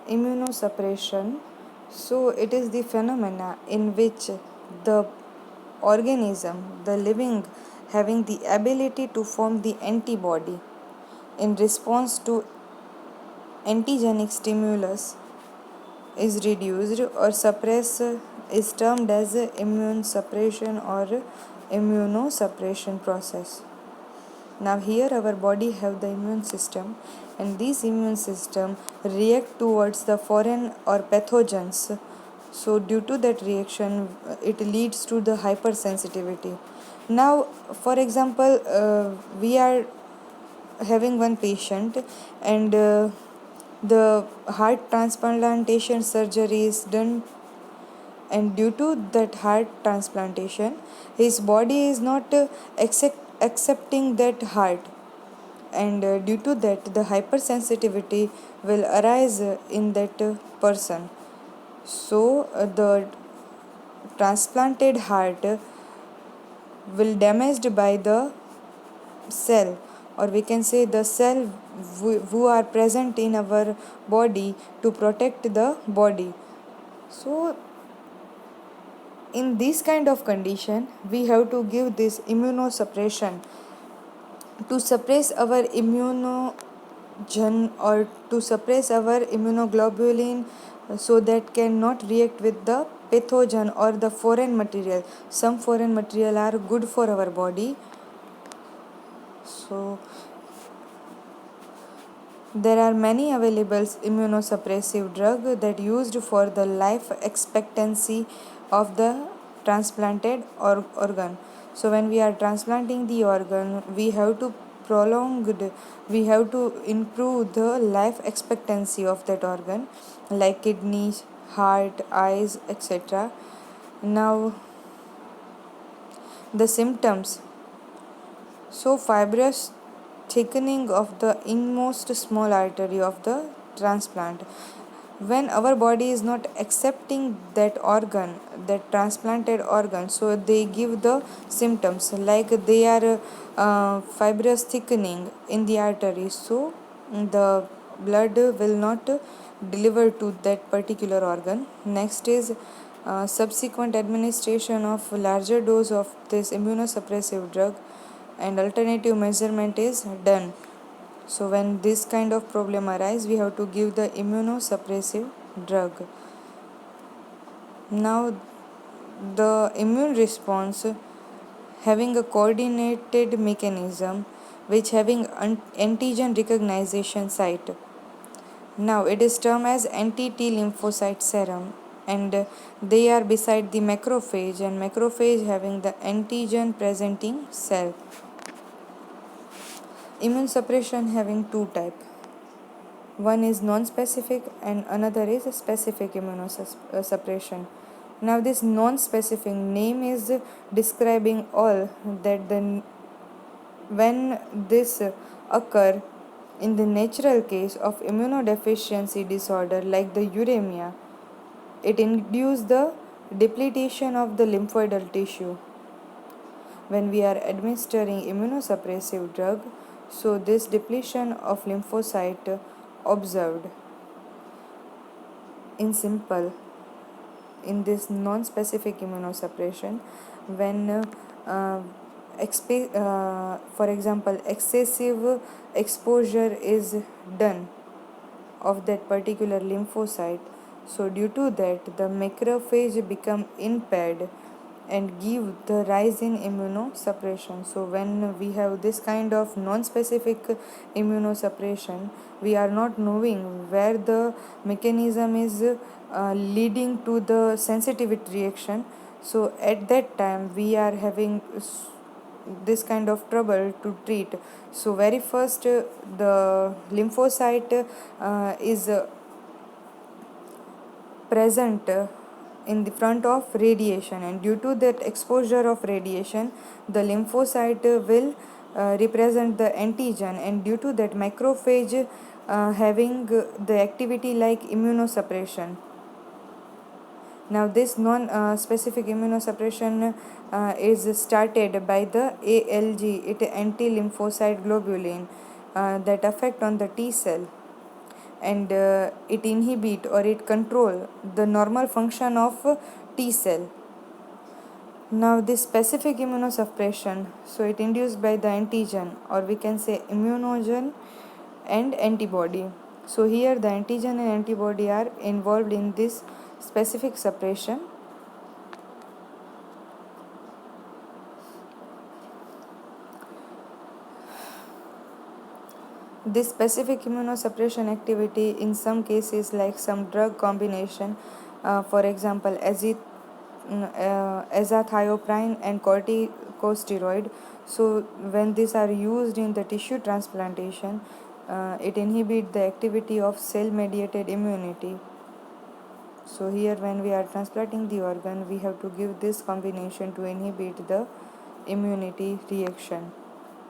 Immunosuppression. So, it is the phenomena in which the organism, the living, having the ability to form the antibody in response to antigenic stimulus is reduced or suppressed is termed as immune suppression or immunosuppression process. Now here our body have the immune system, and this immune system react towards the foreign or pathogens. So due to that reaction it leads to the hypersensitivity. Now for example we are having one patient, and the heart transplantation surgery is done, and due to that heart transplantation his body is not accepting that heart, and due to that the hypersensitivity will arise in that person. So the transplanted heart will damaged by the cell, or we can say the cell who are present in our body to protect the body. So in this kind of condition we have to give this immunosuppression to suppress our immunogen, or to suppress our immunoglobulin, so that cannot react with the pathogen or the foreign material. Some foreign material are good for our body. So there are many available immunosuppressive drugs that used for the life expectancy of the transplanted organ. So when we are transplanting the organ, we have to we have to improve the life expectancy of that organ, like kidneys, heart, eyes, etc. Now the symptoms. So fibrous thickening of the inmost small artery of the transplant. When our body is not accepting that organ, that transplanted organ, so they give the symptoms like they are fibrous thickening in the artery. So the blood will not deliver to that particular organ. Next is subsequent administration of larger dose of this immunosuppressive drug, and alternative measurement is done. So when this kind of problem arise, we have to give the immunosuppressive drug. Now the immune response having a coordinated mechanism which having antigen recognition site. Now it is termed as anti-T lymphocyte serum, and they are beside the macrophage, and macrophage having the antigen presenting cell. Immune suppression having two types. One is non-specific and another is specific immunosuppression. Now this non-specific name is describing all that when this occur in the natural case of immunodeficiency disorder like the uremia, it induces the depletion of the lymphoidal tissue. When we are administering immunosuppressive drug, so this depletion of lymphocyte observed. In simple, in this non-specific immunosuppression, when for example excessive exposure is done of that particular lymphocyte, so due to that the macrophage become impaired and give the rise in immunosuppression. So when we have this kind of non-specific immunosuppression, we are not knowing where the mechanism is leading to the sensitivity reaction. So at that time we are having this kind of trouble to treat. So very first the lymphocyte is present in the front of radiation, and due to that exposure of radiation the lymphocyte will represent the antigen, and due to that macrophage having the activity like immunosuppression. Now this non-specific immunosuppression is started by the ALG, it anti-lymphocyte globulin that affect on the T cell. and it inhibit or it control the normal function of T cell. Now this specific immunosuppression, so it induced by the antigen, or we can say immunogen and antibody. So here the antigen and antibody are involved in this specific suppression. This specific immunosuppression activity in some cases, like some drug combination, for example azathioprine and corticosteroid. So when these are used in the tissue transplantation, it inhibits the activity of cell mediated immunity. So here when we are transplanting the organ, we have to give this combination to inhibit the immunity reaction,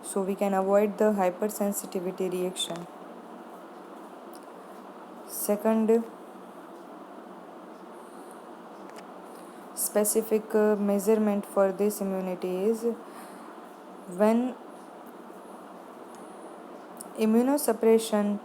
so we can avoid the hypersensitivity reaction. Second specific measurement for this immunity is when immunosuppression